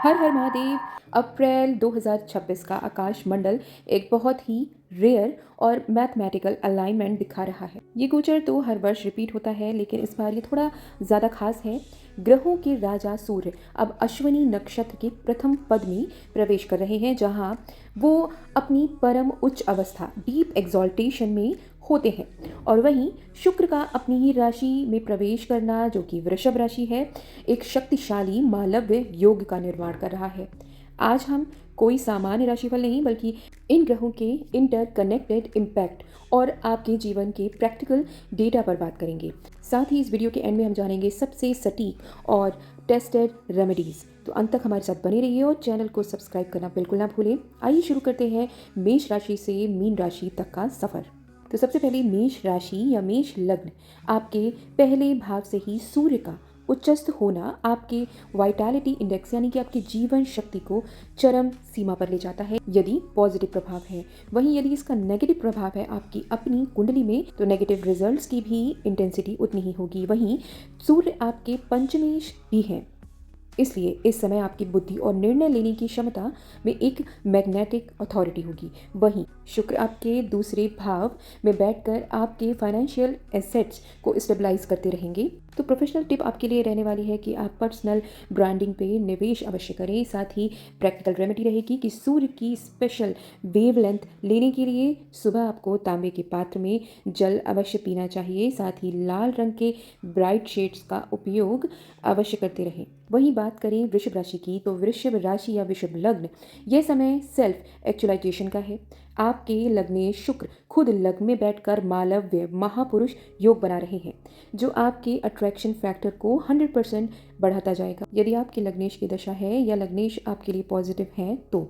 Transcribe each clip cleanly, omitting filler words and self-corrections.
हर हर महादेव। अप्रैल 2026 का आकाश मंडल एक बहुत ही रेयर और मैथमेटिकल अलाइनमेंट दिखा रहा है। ये गोचर तो हर वर्ष रिपीट होता है, लेकिन इस बार ये थोड़ा ज़्यादा खास है। ग्रहों के राजा सूर्य अब अश्विनी नक्षत्र के प्रथम पद में प्रवेश कर रहे हैं, जहां वो अपनी परम उच्च अवस्था डीप एग्जॉल्टेशन में होते हैं। और वहीं शुक्र का अपनी ही राशि में प्रवेश करना, जो कि वृषभ राशि है, एक शक्तिशाली मालव्य योग का निर्माण कर रहा है। आज हम कोई सामान्य राशिफल नहीं, बल्कि इन ग्रहों के इंटरकनेक्टेड इम्पैक्ट और आपके जीवन के प्रैक्टिकल डेटा पर बात करेंगे। साथ ही इस वीडियो के एंड में हम जानेंगे सबसे सटीक और टेस्टेड रेमेडीज। तो अंत तक हमारे साथ बने रहिए और चैनल को सब्सक्राइब करना बिल्कुल ना भूलें। आइए शुरू करते हैं मेष राशि से मीन राशि तक का सफर। तो सबसे पहले मेष राशि या मेष लग्न, आपके पहले भाव से ही सूर्य का उच्चस्थ होना आपके वाइटैलिटी इंडेक्स यानी कि आपकी जीवन शक्ति को चरम सीमा पर ले जाता है, यदि पॉजिटिव प्रभाव है। वहीं यदि इसका नेगेटिव प्रभाव है आपकी अपनी कुंडली में, तो नेगेटिव रिजल्ट्स की भी इंटेंसिटी उतनी ही होगी। वहीं सूर्य आपके पंचमेश भी है, इसलिए इस समय आपकी बुद्धि और निर्णय लेने की क्षमता में एक मैग्नेटिक अथॉरिटी होगी। वहीं शुक्र आपके दूसरे भाव में बैठकर आपके फाइनेंशियल एसेट्स को स्टेबलाइज करते रहेंगे। तो प्रोफेशनल टिप आपके लिए रहने वाली है कि आप पर्सनल ब्रांडिंग पे निवेश अवश्य करें। साथ ही प्रैक्टिकल रेमेडी रहेगी कि सूर्य की स्पेशल वेवलेंथ लेने के लिए सुबह आपको तांबे के पात्र में जल अवश्य पीना चाहिए। साथ ही लाल रंग के ब्राइट शेड्स का उपयोग अवश्य करते रहें। वहीं बात करें वृषभ राशि की, तो वृषभ राशि या वृषभ लग्न, यह समय सेल्फ एक्चुअलाइजेशन का है। आपके लग्नेश शुक्र खुद लग्न में बैठकर मालव्य महापुरुष योग बना रहे हैं, जो आपके अट्रैक्शन फैक्टर को 100% बढ़ाता जाएगा, यदि आपके लग्नेश की दशा है या लग्नेश आपके लिए पॉजिटिव है तो।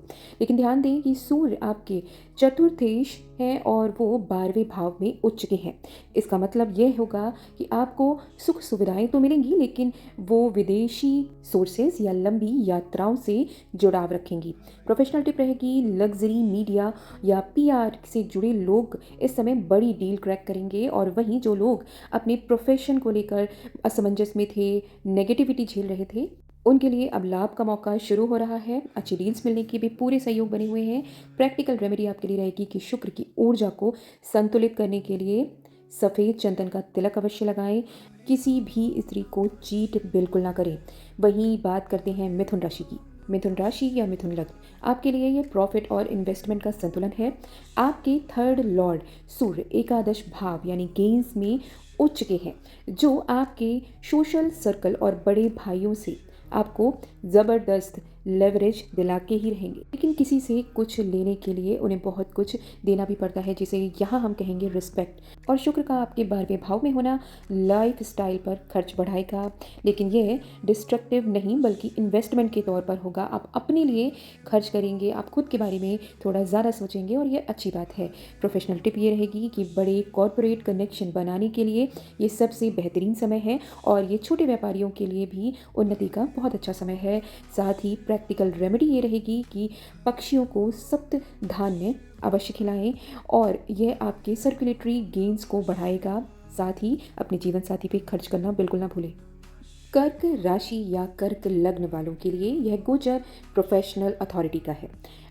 लेकिन ध्यान दें कि सूर्य आपके चतुर्थेश है और वो 12वें भाव में उच्च के हैं। इसका मतलब यह होगा कि आपको सुख सुविधाएं तो मिलेंगी, लेकिन वो विदेशी सोर्सेज या लंबी यात्राओं से जुड़ाव रखेंगी। प्रोफेशनल टिप रहेगी, लग्जरी मीडिया या पीआर से जुड़े लोग इस समय बड़ी डील क्रैक करेंगे। और वहीं जो लोग अपने प्रोफेशन को लेकर असमंजस में थे, नेगेटिविटी झेल रहे थे, उनके लिए अब लाभ का मौका शुरू हो रहा है। अच्छी डील्स मिलने के भी पूरे सहयोग बने हुए हैं। प्रैक्टिकल रेमेडी आपके लिए रहेगी कि शुक्र की ऊर्जा को संतुलित करने के लिए सफ़ेद चंदन का तिलक अवश्य लगाएं। किसी भी स्त्री को चीट बिल्कुल ना करें। वहीं बात करते हैं मिथुन राशि की। मिथुन राशि या मिथुन लग्न, आपके लिए ये प्रॉफिट और इन्वेस्टमेंट का संतुलन है। आपके थर्ड लॉर्ड सूर्य एकादश भाव यानी गेंस में उच्च के हैं, जो आपके सोशल सर्कल और बड़े भाइयों से आपको ज़बरदस्त लेवरेज दिला के ही रहेंगे। लेकिन किसी से कुछ लेने के लिए उन्हें बहुत कुछ देना भी पड़ता है, जिसे यहाँ हम कहेंगे रिस्पेक्ट। और शुक्र का आपके 12वें भाव में होना लाइफ स्टाइल पर खर्च बढ़ाएगा, लेकिन यह डिस्ट्रक्टिव नहीं बल्कि इन्वेस्टमेंट के तौर पर होगा। आप अपने लिए खर्च करेंगे, आप खुद के बारे में थोड़ा ज़्यादा सोचेंगे और ये अच्छी बात है। प्रोफेशनल टिप ये रहेगी कि बड़े कॉरपोरेट कनेक्शन बनाने के लिए ये सबसे बेहतरीन समय है, और ये छोटे व्यापारियों के लिए भी उन्नति का बहुत अच्छा समय है। साथ ही प्रैक्टिकल रेमेडी ये रहेगी कि पक्षियों को सप्त धान्य अवश्य खिलाएं, और यह आपके सर्कुलेटरी गेन्स को बढ़ाएगा। साथ ही अपने जीवन साथी पे खर्च करना बिल्कुल ना भूलें। कर्क राशि या कर्क लग्न वालों के लिए यह गोचर प्रोफेशनल अथॉरिटी का है।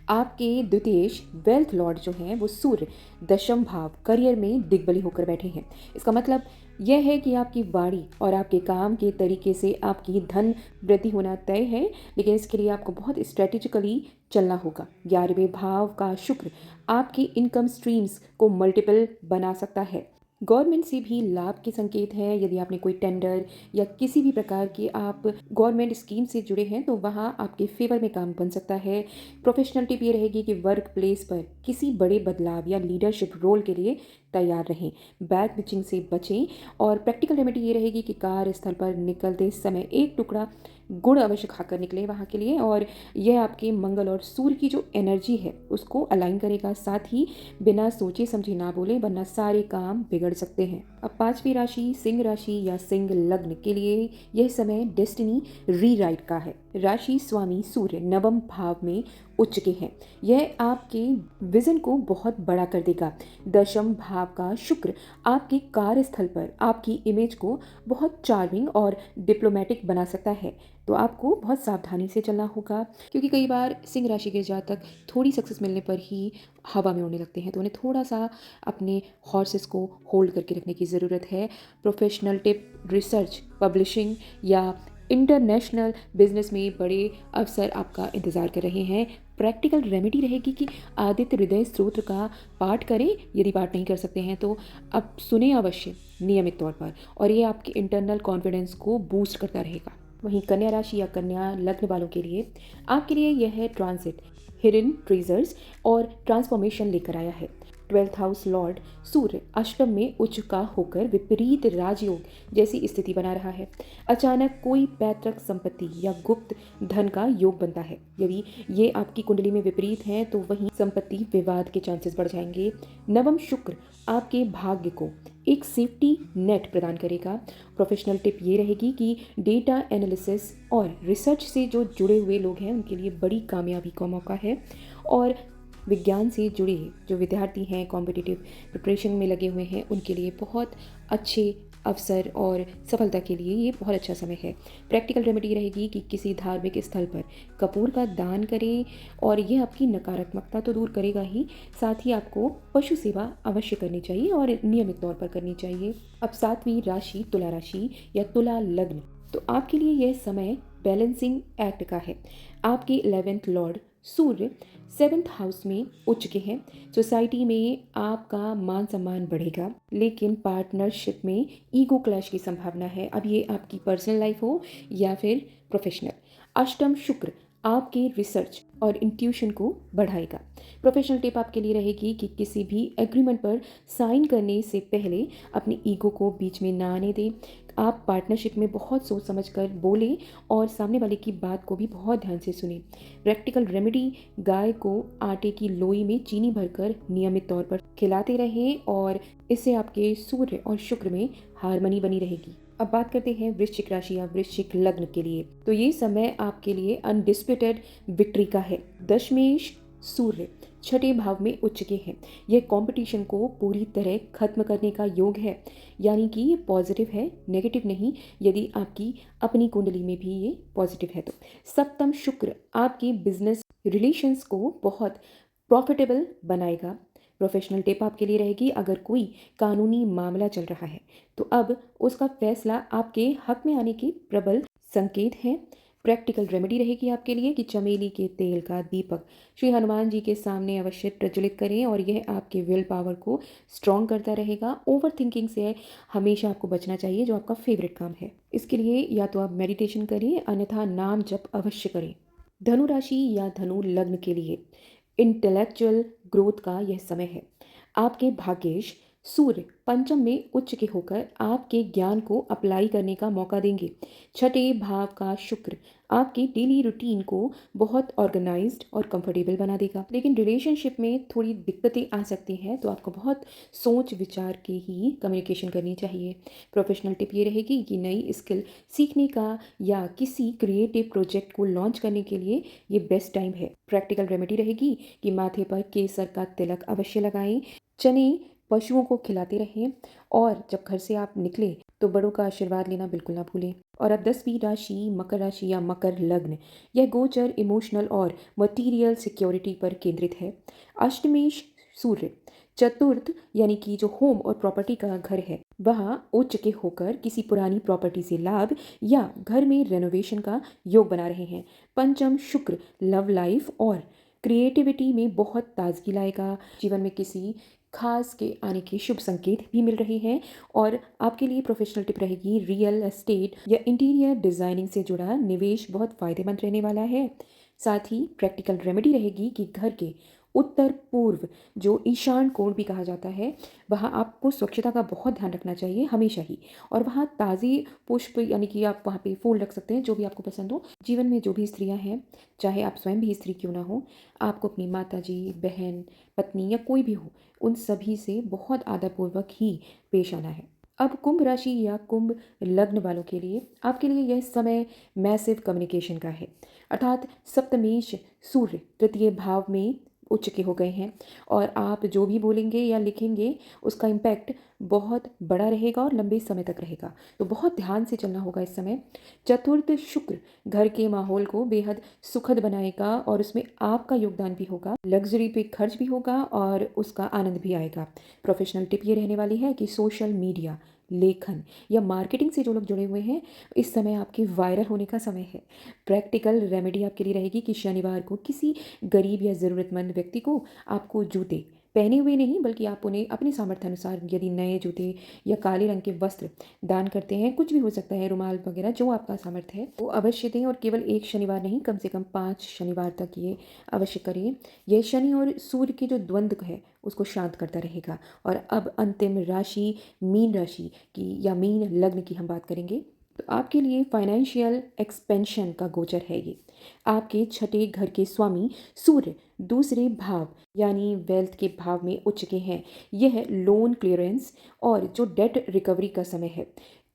आपके द्वितीयेश वेल्थ लॉर्ड जो हैं वो सूर्य दशम भाव करियर में दिग्बली होकर बैठे हैं। इसका मतलब यह है कि आपकी वाणी और आपके काम के तरीके से आपकी धन वृद्धि होना तय है, लेकिन इसके लिए आपको बहुत स्ट्रेटेजिकली चलना होगा। 11वें भाव का शुक्र आपकी इनकम स्ट्रीम्स को मल्टीपल बना सकता है। गवर्नमेंट से भी लाभ के संकेत हैं। यदि आपने कोई टेंडर या किसी भी प्रकार की आप गवर्नमेंट स्कीम से जुड़े हैं, तो वहाँ आपके फेवर में काम बन सकता है। प्रोफेशनल टिप ये रहेगी कि वर्क प्लेस पर किसी बड़े बदलाव या लीडरशिप रोल के लिए तैयार रहें। बैक बिचिंग से बचें। और प्रैक्टिकल रेमेडी ये रहेगी कि कार्यस्थल पर निकलते समय एक टुकड़ा गुड़ अवश्य खाकर निकले वहाँ के लिए, और यह आपके मंगल और सूर्य की जो एनर्जी है उसको अलाइन करेगा। साथ ही बिना सोचे समझे ना बोले, वरना सारे काम बिगड़ सकते हैं। अब 5वीं राशि सिंह राशि या सिंह लग्न के लिए यह समय डेस्टिनी रीराइट का है। राशि स्वामी सूर्य नवम भाव में उच्च के हैं। यह आपके विजन को बहुत बड़ा कर देगा। दशम भाव का शुक्र आपके कार्यस्थल पर आपकी इमेज को बहुत चार्मिंग और डिप्लोमेटिक बना सकता है। तो आपको बहुत सावधानी से चलना होगा, क्योंकि कई बार सिंह राशि के जातक थोड़ी सक्सेस मिलने पर ही हवा में उड़ने लगते हैं, तो उन्हें थोड़ा सा अपने हॉर्सेस को होल्ड करके रखने की ज़रूरत है। प्रोफेशनल टिप, रिसर्च, पब्लिशिंग या इंटरनेशनल बिजनेस में बड़े अवसर आपका इंतज़ार कर रहे हैं। प्रैक्टिकल रेमेडी रहेगी कि आदित्य हृदय स्तोत्र का पाठ करें, यदि पाठ नहीं कर सकते हैं तो अब सुने अवश्य नियमित तौर पर, और ये आपके इंटरनल कॉन्फिडेंस को बूस्ट करता रहेगा। वहीं कन्या राशि या कन्या लग्न वालों के लिए आपके लिए यह है ट्रांसिट हिडन ट्रेजर्स और ट्रांसफॉर्मेशन लेकर आया है। 12th हाउस लॉर्ड सूर्य अष्टम में उच्च का होकर विपरीत राजयोग जैसी स्थिति बना रहा है। अचानक कोई पैतृक संपत्ति या गुप्त धन का योग बनता है। यदि ये आपकी कुंडली में विपरीत है तो वहीं संपत्ति विवाद के चांसेस बढ़ जाएंगे। नवम शुक्र आपके भाग्य को एक सेफ्टी नेट प्रदान करेगा। प्रोफेशनल टिप ये रहेगी कि डेटा एनालिसिस और रिसर्च से जो जुड़े हुए लोग हैं उनके लिए बड़ी कामयाबी का मौका है, और विज्ञान से जुड़े जो विद्यार्थी हैं, कॉम्पिटिटिव प्रिपरेशन में लगे हुए हैं, उनके लिए बहुत अच्छे अवसर और सफलता के लिए ये बहुत अच्छा समय है। प्रैक्टिकल रेमेडी रहेगी कि किसी धार्मिक स्थल पर कपूर का दान करें, और ये आपकी नकारात्मकता तो दूर करेगा ही, साथ ही आपको पशु सेवा अवश्य करनी चाहिए और नियमित तौर पर करनी चाहिए। अब 7वीं राशि तुला राशि या तुला लग्न, तो आपके लिए यह समय बैलेंसिंग एक्ट का है। आपके 11th लॉर्ड सूर्य 7th हाउस में उच्च के हैं। सोसाइटी में आपका मान सम्मान बढ़ेगा, लेकिन पार्टनरशिप में ईगो क्लैश की संभावना है। अब ये आपकी पर्सनल लाइफ हो या फिर प्रोफेशनल। अष्टम शुक्र आपके रिसर्च और इंट्यूशन को बढ़ाएगा। प्रोफेशनल टिप आपके लिए रहेगी कि किसी भी एग्रीमेंट पर साइन करने से पहले अपनी ईगो को बीच में ना आने दें। आप पार्टनरशिप में बहुत सोच समझ कर बोलें और सामने वाले की बात को भी बहुत ध्यान से सुनें। प्रैक्टिकल रेमेडी, गाय को आटे की लोई में चीनी भरकर नियमित तौर पर खिलाते रहें, और इससे आपके सूर्य और शुक्र में हार्मनी बनी रहेगी। अब बात करते हैं वृश्चिक राशि या वृश्चिक लग्न के लिए, तो ये समय आपके लिए अनडिस्प्यूटेड विक्ट्री का है। दशमेश सूर्य 6ठे भाव में उच्च के हैं। यह कंपटीशन को पूरी तरह खत्म करने का योग है, यानी कि ये पॉजिटिव है, नेगेटिव नहीं। यदि आपकी अपनी कुंडली में भी ये पॉजिटिव है तो सप्तम शुक्र आपके बिजनेस रिलेशंस को बहुत प्रॉफिटेबल बनाएगा। प्रोफेशनल टिप आपके लिए रहेगी, अगर कोई कानूनी मामला चल रहा है तो अब उसका फैसला आपके हक में आने के प्रबल संकेत हैं। प्रैक्टिकल रेमेडी रहेगी आपके लिए कि चमेली के तेल का दीपक श्री हनुमान जी के सामने अवश्य प्रज्वलित करें, और यह आपके विल पावर को स्ट्रॉन्ग करता रहेगा। ओवर थिंकिंग से हमेशा आपको बचना चाहिए, जो आपका फेवरेट काम है। इसके लिए या तो आप मेडिटेशन करें, अन्यथा नाम जप अवश्य करें। धनु राशि या धनु लग्न के लिए इंटेलेक्चुअल ग्रोथ का यह समय है। आपके भाग्येश सूर्य पंचम में उच्च के होकर आपके ज्ञान को अप्लाई करने का मौका देंगे। 6ठे भाव का शुक्र आपकी डेली रूटीन को बहुत ऑर्गेनाइज्ड और कंफर्टेबल बना देगा, लेकिन रिलेशनशिप में थोड़ी दिक्कतें आ सकती हैं, तो आपको बहुत सोच विचार के ही कम्युनिकेशन करनी चाहिए। प्रोफेशनल टिप ये रहेगी कि नई स्किल सीखने का या किसी क्रिएटिव प्रोजेक्ट को लॉन्च करने के लिए ये बेस्ट टाइम है। प्रैक्टिकल रेमेडी रहेगी कि माथे पर केसर का तिलक अवश्य लगाएं, चने पशुओं को खिलाते रहें, और जब घर से आप निकले तो बड़ों का आशीर्वाद लेना बिल्कुल ना भूलें। और अब 10वीं राशि मकर राशि या मकर लग्न, यह गोचर इमोशनल और मटेरियल सिक्योरिटी पर केंद्रित है। अष्टमेश सूर्य चतुर्थ यानी कि जो होम और प्रॉपर्टी का घर है वहाँ उच्च के होकर किसी पुरानी प्रॉपर्टी से लाभ या घर में रेनोवेशन का योग बना रहे हैं। पंचम शुक्र लव लाइफ और क्रिएटिविटी में बहुत ताजगी लाएगा। जीवन में किसी खास के आने के शुभ संकेत भी मिल रहे हैं, और आपके लिए प्रोफेशनल टिप रहेगी रियल एस्टेट या इंटीरियर डिजाइनिंग से जुड़ा निवेश बहुत फायदेमंद रहने वाला है। साथ ही प्रैक्टिकल रेमेडी रहेगी कि घर के उत्तर पूर्व जो ईशान कोण भी कहा जाता है, वहाँ आपको स्वच्छता का बहुत ध्यान रखना चाहिए हमेशा ही, और वहाँ ताज़ी पुष्प यानी कि आप वहाँ पे फूल रख सकते हैं जो भी आपको पसंद हो। जीवन में जो भी स्त्रियाँ हैं, चाहे आप स्वयं भी स्त्री क्यों ना हो, आपको अपनी माता जी, बहन, पत्नी या कोई भी हो, उन सभी से बहुत आदरपूर्वक ही पेश आना है। अब कुंभ राशि या कुंभ लग्न वालों के लिए आपके लिए यह समय मैसिव कम्युनिकेशन का है, अर्थात सप्तमेश सूर्य तृतीय भाव में उच्च के हो गए हैं और आप जो भी बोलेंगे या लिखेंगे उसका इम्पैक्ट बहुत बड़ा रहेगा और लंबे समय तक रहेगा। तो बहुत ध्यान से चलना होगा इस समय। चतुर्थ शुक्र घर के माहौल को बेहद सुखद बनाएगा और उसमें आपका योगदान भी होगा, लग्जरी पे खर्च भी होगा और उसका आनंद भी आएगा। प्रोफेशनल टिप ये रहने वाली है कि सोशल मीडिया, लेखन या मार्केटिंग से जो लोग जुड़े हुए हैं, इस समय आपके वायरल होने का समय है। प्रैक्टिकल रेमेडी आपके लिए रहेगी कि शनिवार को किसी गरीब या ज़रूरतमंद व्यक्ति को आपको जूते, पहने हुए नहीं बल्कि आप उन्हें अपने सामर्थ्य अनुसार यदि नए जूते या काले रंग के वस्त्र दान करते हैं, कुछ भी हो सकता है, रुमाल वगैरह, जो आपका सामर्थ्य है वो अवश्य दें। और केवल एक शनिवार नहीं, कम से कम 5 शनिवार तक ये अवश्य करिए। यह शनि और सूर्य की जो द्वंद्व है उसको शांत करता रहेगा। और अब अंतिम राशि मीन राशि की या मीन लग्न की हम बात करेंगे। तो आपके लिए फाइनेंशियल एक्सपेंशन का गोचर है ये। आपके छठे घर के स्वामी सूर्य दूसरे भाव यानी वेल्थ के भाव में उच्च के हैं। यह लोन क्लियरेंस और जो डेट रिकवरी का समय है।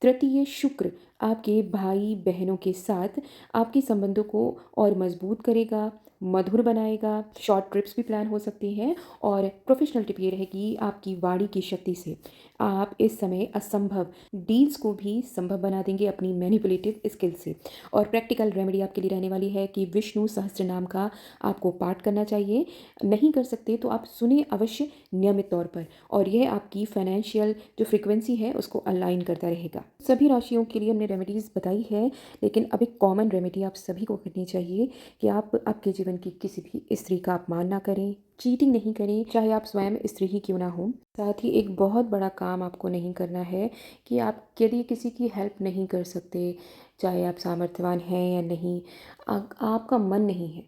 तृतीय शुक्र आपके भाई बहनों के साथ आपके संबंधों को और मजबूत करेगा, मधुर बनाएगा। शॉर्ट ट्रिप्स भी प्लान हो सकती हैं। और प्रोफेशनल टिप ये रहेगी, आपकी वाणी की शक्ति से आप इस समय असंभव डील्स को भी संभव बना देंगे अपनी मैनिपुलेटिव स्किल से। और प्रैक्टिकल रेमेडी आपके लिए रहने वाली है कि विष्णु सहस्त्र नाम का आपको पाठ करना चाहिए। नहीं कर सकते तो आप सुने अवश्य नियमित तौर पर, और यह आपकी फाइनेंशियल जो फ्रीक्वेंसी है उसको अलाइन करता रहेगा। सभी राशियों के लिए हमने रेमेडीज़ बताई है, लेकिन अब एक कॉमन रेमेडी आप सभी को करनी चाहिए कि आप आपके जीवन की किसी भी स्त्री का अपमान ना करें, चीटिंग नहीं करें, चाहे आप स्वयं स्त्री ही क्यों ना हो। साथ ही एक बहुत बड़ा काम आपको नहीं करना है कि आप यदि किसी की हेल्प नहीं कर सकते, चाहे आप सामर्थ्यवान हैं या नहीं, आपका मन नहीं है,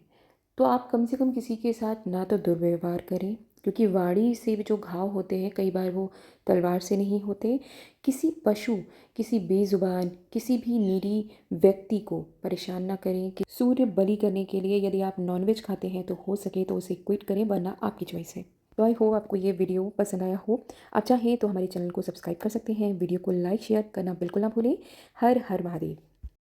तो आप कम से कम किसी के साथ ना तो दुर्व्यवहार करें, क्योंकि वाणी से भी जो घाव होते हैं कई बार वो तलवार से नहीं होते। किसी पशु, किसी बेजुबान, किसी भी नीडी व्यक्ति को परेशान ना करें। कि सूर्य बलि करने के लिए यदि आप नॉनवेज खाते हैं तो हो सके तो उसे क्विट करें, वरना आपकी चॉइस है। तो आई होप आपको ये वीडियो पसंद आया हो। आप चाहें तो हमारे चैनल को सब्सक्राइब कर सकते हैं। वीडियो को लाइक शेयर करना बिल्कुल ना भूलें। हर हर महादेव।